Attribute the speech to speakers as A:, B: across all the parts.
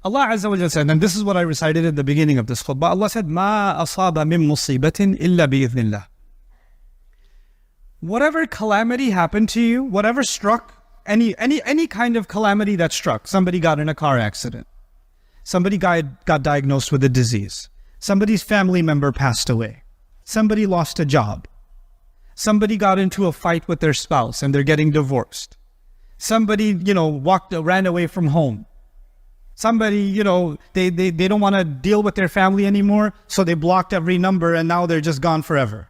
A: Allah Azza wa Jalla said, and this is what I recited at the beginning of this khutbah, Allah said, مَا أَصَابَ مِن مُصِيبَةٍ إِلَّا بِإِذْنِ اللَّهِ. Whatever calamity happened to you, whatever struck, any kind of calamity that struck, somebody got in a car accident, somebody got diagnosed with a disease, somebody's family member passed away, somebody lost a job, somebody got into a fight with their spouse and they're getting divorced, somebody, ran away from home, somebody, they don't want to deal with their family anymore, so they blocked every number and now they're just gone forever.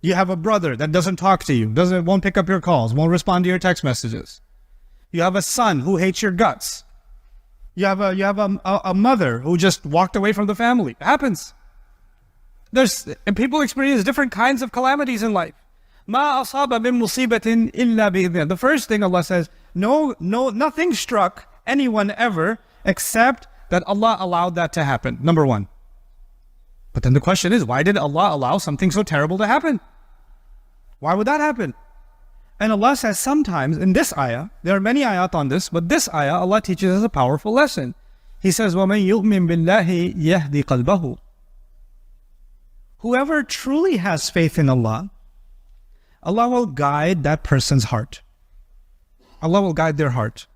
A: You have a brother that doesn't talk to you, won't pick up your calls, won't respond to your text messages. You have a son who hates your guts. You have a mother who just walked away from the family. It happens. And people experience different kinds of calamities in life. مَا أَصَابَ مِن مُصِيبَةٍ إِلَّا بِإِذْنِ. The first thing Allah says, nothing struck anyone ever except that Allah allowed that to happen. Number one. But then the question is, why did Allah allow something so terrible to happen? Why would that happen? And Allah says sometimes in this ayah, there are many ayat on this, but this ayah, Allah teaches us a powerful lesson. He says, وَمَن يُؤْمِن بِاللَّهِ يَهْدِ قَلْبَهُ. Whoever truly has faith in Allah, Allah will guide that person's heart. Allah will guide their heart.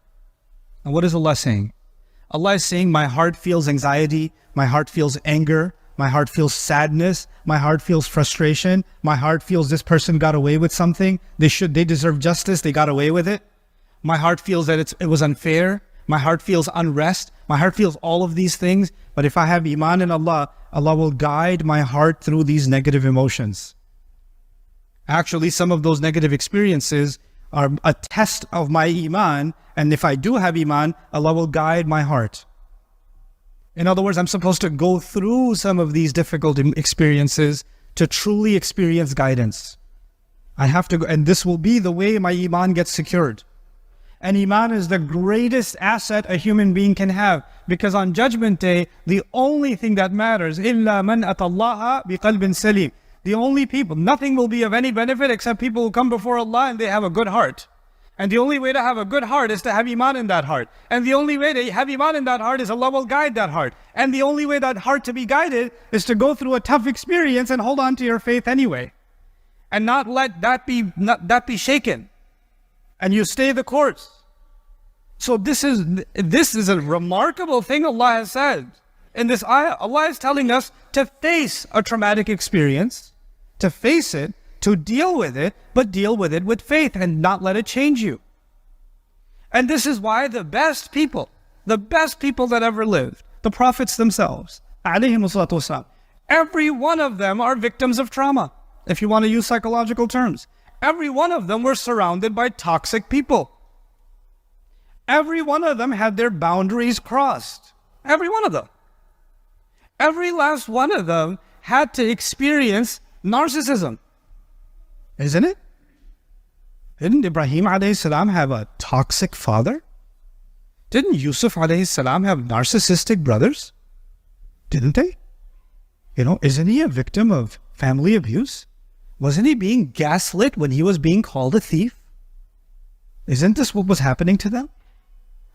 A: And what is Allah saying? Allah is saying, my heart feels anxiety, my heart feels anger, my heart feels sadness, my heart feels frustration, my heart feels this person got away with something, they deserve justice, they got away with it. My heart feels that it was unfair, my heart feels unrest, my heart feels all of these things. But if I have Iman in Allah, Allah will guide my heart through these negative emotions. Actually, some of those negative experiences are a test of my Iman, and if I do have Iman, Allah will guide my heart. In other words, I'm supposed to go through some of these difficult experiences to truly experience guidance. I have to go, and this will be the way my Iman gets secured. And Iman is the greatest asset a human being can have, because on Judgment Day, the only thing that matters, إِلَّا مَنْ أَتَى اللَّهَ بِقَلْبٍ سَلِيمٍ. The only people, nothing will be of any benefit except people who come before Allah and they have a good heart. And the only way to have a good heart is to have Iman in that heart. And the only way to have Iman in that heart is Allah will guide that heart. And the only way that heart to be guided is to go through a tough experience and hold on to your faith anyway. And not let that be shaken. And you stay the course. So this is a remarkable thing Allah has said. In this ayah, Allah is telling us to face a traumatic experience, to face it, to deal with it, but deal with it with faith and not let it change you. And this is why the best people that ever lived, the prophets themselves, every one of them are victims of trauma, if you want to use psychological terms. Every one of them were surrounded by toxic people. Every one of them had their boundaries crossed. Every one of them. Every last one of them had to experience narcissism. Isn't it? Didn't Ibrahim alayhi salam have a toxic father? Didn't Yusuf alayhi salam have narcissistic brothers? Didn't they? Isn't he a victim of family abuse? Wasn't he being gaslit when he was being called a thief? Isn't this what was happening to them?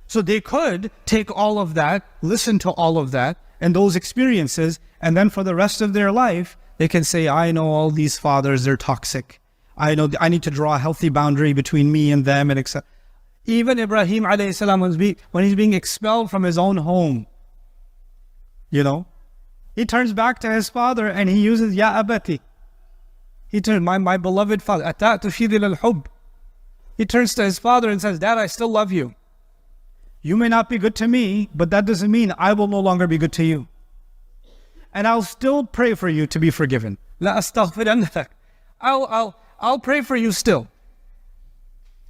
A: So they could take all of that, listen to all of that, and those experiences, and then for the rest of their life, they can say, I know all these fathers, they're toxic. I know I need to draw a healthy boundary between me and them, and etc. Even Ibrahim alayhi salam, when he's being expelled from his own home, he turns back to his father and he uses Ya Abati. He turns, my beloved father, Ata'tu fidil al-hub. He turns to his father and says, Dad, I still love you. You may not be good to me, but that doesn't mean I will no longer be good to you. And I'll still pray for you to be forgiven. La astaghfiranna lak. I'll pray for you still.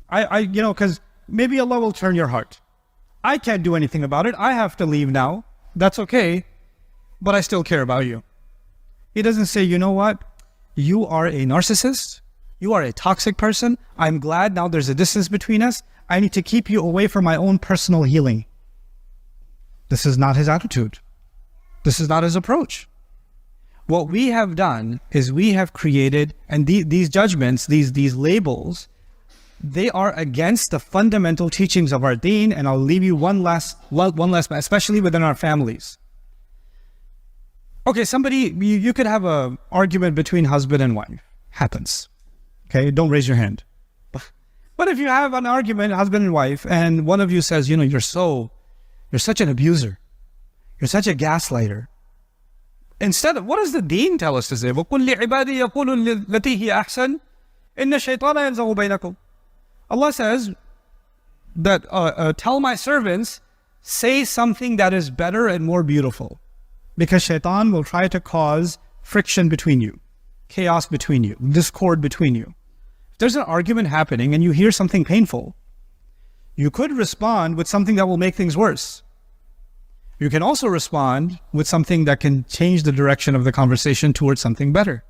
A: Because maybe Allah will turn your heart. I can't do anything about it. I have to leave now. That's okay. But I still care about you. He doesn't say, you know what? You are a narcissist. You are a toxic person. I'm glad now there's a distance between us. I need to keep you away from my own personal healing. This is not his attitude. This is not his approach. What we have done is we have created, and these judgments, these labels, they are against the fundamental teachings of our deen. And I'll leave you one last, especially within our families. Okay, you could have an argument between husband and wife. Happens. Okay, don't raise your hand. But if you have an argument, husband and wife, and one of you says, you're such an abuser. You're such a gaslighter. Instead of, what does the deen tell us to say? وَقُلْ لِعِبَادِي يَقُولُ الَّتِي هِيَ أَحْسَنُ إِنَّ الشَّيْطَانَ يَنزَغُ بَيْنَكُمْ. Allah says that tell my servants, say something that is better and more beautiful. Because shaitan will try to cause friction between you, chaos between you, discord between you. If there's an argument happening and you hear something painful, you could respond with something that will make things worse. You can also respond with something that can change the direction of the conversation towards something better.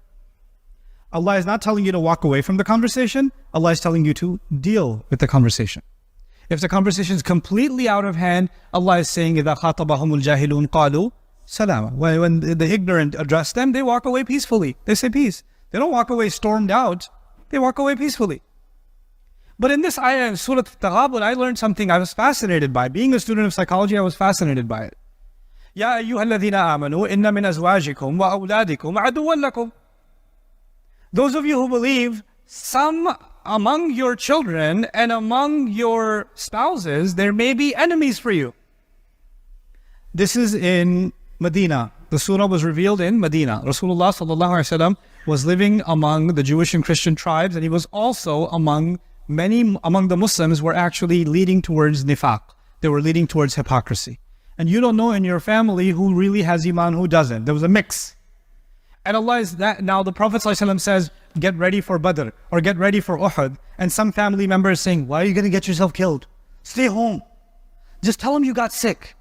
A: Allah is not telling you to walk away from the conversation. Allah is telling you to deal with the conversation. If the conversation is completely out of hand, Allah is saying, إِذَا خَاطَبَهُمُ الْجَاهِلُونَ قَالُوا سَلَامًا. When the ignorant address them, they walk away peacefully. They say peace. They don't walk away stormed out. They walk away peacefully. But in this ayah in Surah Al-Taghabun, I learned something I was fascinated by. Being a student of psychology, I was fascinated by it. يَا أَيُّهَا الَّذِينَ آمَنُوا إِنَّ مِنْ أَزْوَاجِكُمْ وَأَوْلَادِكُمْ عَدُوًّا لَكُمْ. Those of you who believe, some among your children and among your spouses, there may be enemies for you. This is in Medina. The surah was revealed in Medina. Rasulullah sallallahu alaihi wasallam was living among the Jewish and Christian tribes, and he was also among the Muslims were actually leading towards nifaq. They were leading towards hypocrisy. And you don't know in your family who really has Iman, who doesn't. There was a mix. And Allah is that. Now the Prophet ﷺ says, get ready for Badr or get ready for Uhud. And some family members saying, why are you going to get yourself killed? Stay home. Just tell them you got sick.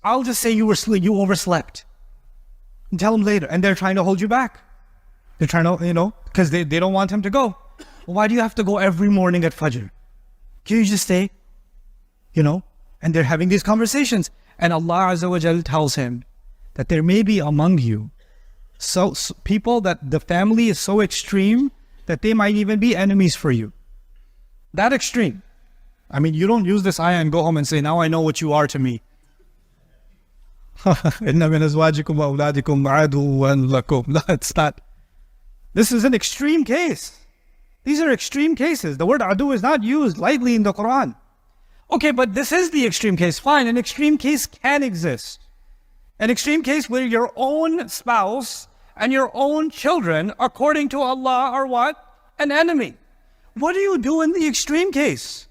A: I'll just say you overslept. And tell them later. And they're trying to hold you back. They're trying to, because they don't want him to go. Well, why do you have to go every morning at Fajr? Can you just stay? And they're having these conversations. And Allah Azza wa Jal tells him that there may be among you so people that the family is so extreme that they might even be enemies for you. That extreme. I mean, you don't use this ayah and go home and say, now I know what you are to me. إِنَّ مِنْ أَزْوَاجِكُمْ وَأَوْلَادِكُمْ عَدُوًّا لَكُمْ. No, it's not. This is an extreme case. These are extreme cases. The word adu is not used lightly in the Quran. Okay, but this is the extreme case. Fine, an extreme case can exist. An extreme case where your own spouse and your own children, according to Allah, are what? An enemy. What do you do in the extreme case?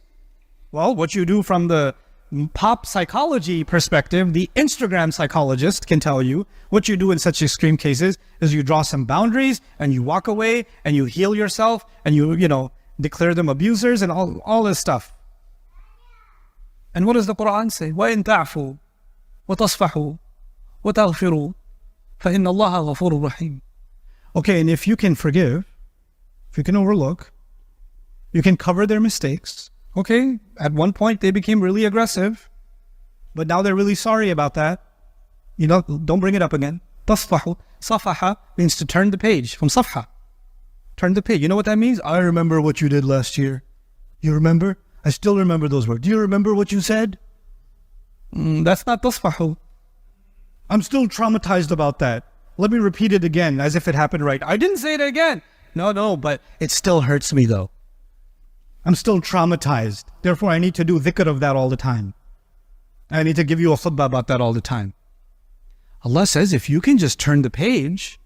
A: Well, what you do from the pop psychology perspective, the Instagram psychologist can tell you what you do in such extreme cases is you draw some boundaries and you walk away and you heal yourself and you declare them abusers and all this stuff. And what does the Quran say? وَإِن تَعْفُوا وَتَصْفَحُوا وَتَغْفِرُوا فَإِنَّ اللَّهَ غَفُورٌ رَحِيمٌ. Okay, and if you can forgive, if you can overlook, you can cover their mistakes. Okay, at one point they became really aggressive, but now they're really sorry about that. Don't bring it up again. Tasfahu. Safaha means to turn the page. From safha. Turn the page. You know what that means? I remember what you did last year. You remember? I still remember those words. Do you remember what you said? That's not tasfahu. I'm still traumatized about that. Let me repeat it again as if it happened right. I didn't say it again. No, but it still hurts me though. I'm still traumatized. Therefore, I need to do dhikr of that all the time. I need to give you a khutbah about that all the time. Allah says, if you can just turn the page,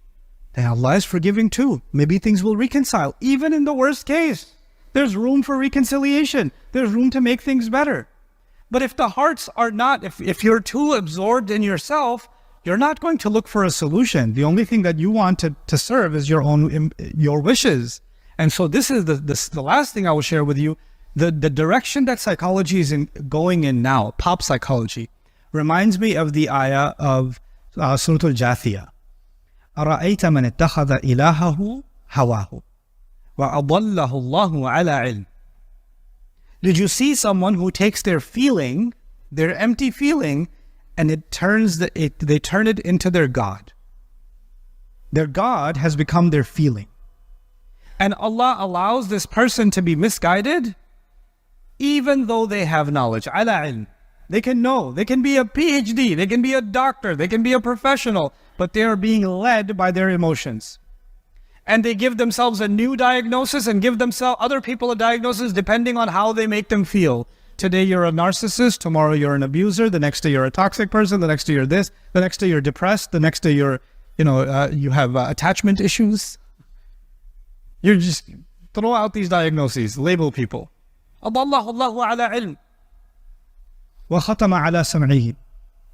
A: then Allah is forgiving too. Maybe things will reconcile. Even in the worst case, there's room for reconciliation. There's room to make things better. But if the hearts are not, if you're too absorbed in yourself, you're not going to look for a solution. The only thing that you want to serve is your wishes. And so this is the last thing I will share with you. The direction that psychology is going in now, pop psychology, reminds me of the ayah of Surah Al-Jathiyah. أَرَأَيْتَ مَنِ اتَّخَذَ إِلَهَهُ هَوَاهُ وَأَضَلَّهُ اللَّهُ عَلَىٰ عِلْمٍ. Did you see someone who takes their feeling, their empty feeling, and they turn it into their God? Their God has become their feeling. And Allah allows this person to be misguided even though they have knowledge. Ala ilm. They can know. They can be a PhD. They can be a doctor. They can be a professional. But they are being led by their emotions. And they give themselves a new diagnosis and give themselves other people a diagnosis depending on how they make them feel. Today you're a narcissist, tomorrow you're an abuser, the next day you're a toxic person, the next day you're this, the next day you're depressed, the next day you're, you have attachment issues. You just throw out these diagnoses, label people. أضله الله على علم وختم على سمعه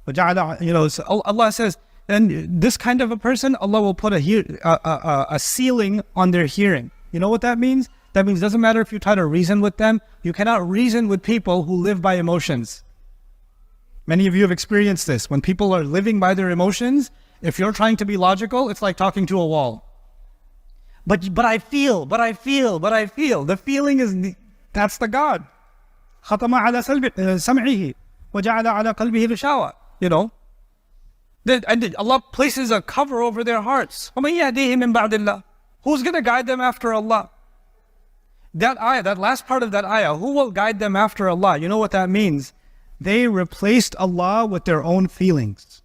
A: وجعل, so Allah says, and this kind of a person, Allah will put a ceiling on their hearing. You know what that means? That means it doesn't matter if you try to reason with them, you cannot reason with people who live by emotions. Many of you have experienced this. When people are living by their emotions, if you're trying to be logical, it's like talking to a wall. But I feel. The feeling is, that's the God. ختم على سمعه وجعل على قلبه غشاوة. And Allah places a cover over their hearts. وَمَن يَهْدِيهِم مِّن بَعْدِ اللَّهِ. Who's going to guide them after Allah? That ayah, that last part of that ayah, who will guide them after Allah? You know what that means? They replaced Allah with their own feelings.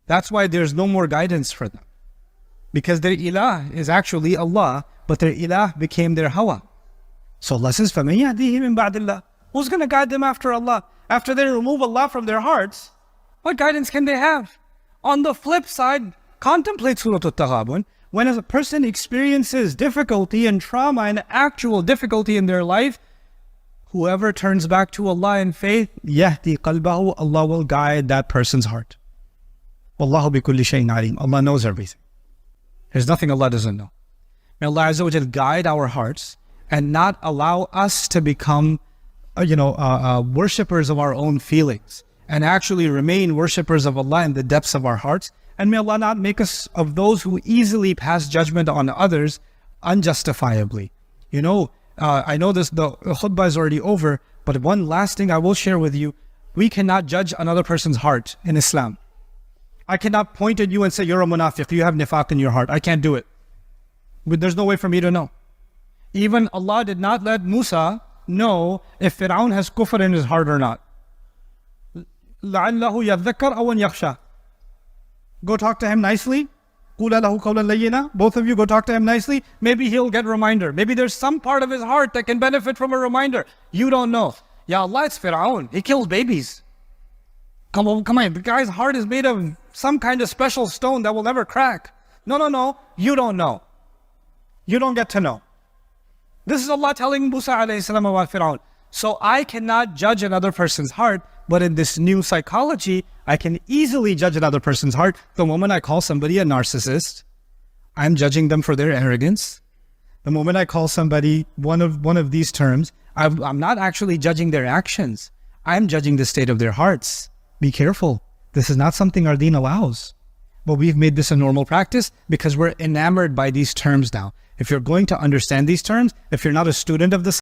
A: That's why there's no more guidance for them. Because their ilah is actually Allah, but their ilah became their hawa. So Allah says, فَمَن يَهْدِيهِم مِّن بَعْدِ اللَّهِ. Who's going to guide them after Allah? After they remove Allah from their hearts, what guidance can they have? On the flip side, contemplate Surah Al-Taghabun. When a person experiences difficulty and trauma and actual difficulty in their life, whoever turns back to Allah in faith, يَهْدِي قَلْبَهُ, Allah will guide that person's heart. وَاللَّهُ بِكُلِّ شَيْءٍ عَلِيمٌ. Allah knows everything. There's nothing Allah doesn't know. May Allah Azza wa Jal guide our hearts and not allow us to become, worshippers of our own feelings, and actually remain worshippers of Allah in the depths of our hearts. And may Allah not make us of those who easily pass judgment on others unjustifiably. I know the khutbah is already over, but one last thing I will share with you. We cannot judge another person's heart in Islam. I cannot point at you and say, you're a munafiq, you have nifaq in your heart. I can't do it. But there's no way for me to know. Even Allah did not let Musa know if Fir'aun has kufr in his heart or not. لَعَلَّهُ يَذَّكَّرْ أَوْ يَخْشَى. Go talk to him nicely. قُولَ لَهُ قَوْلًا لَيِّنًا. Both of you go talk to him nicely. Maybe he'll get a reminder. Maybe there's some part of his heart that can benefit from a reminder. You don't know. Ya Allah, it's Fir'aun. He kills babies. Come on. The guy's heart is made of some kind of special stone that will never crack. No. You don't know. You don't get to know. This is Allah telling Musa alayhi salam about Fir'aun. So I cannot judge another person's heart, but in this new psychology, I can easily judge another person's heart. The moment I call somebody a narcissist, I'm judging them for their arrogance. The moment I call somebody one of these terms, I'm not actually judging their actions. I'm judging the state of their hearts. Be careful. This is not something our deen allows. But we've made this a normal practice because we're enamored by these terms now. If you're going to understand these terms, if you're not a student of the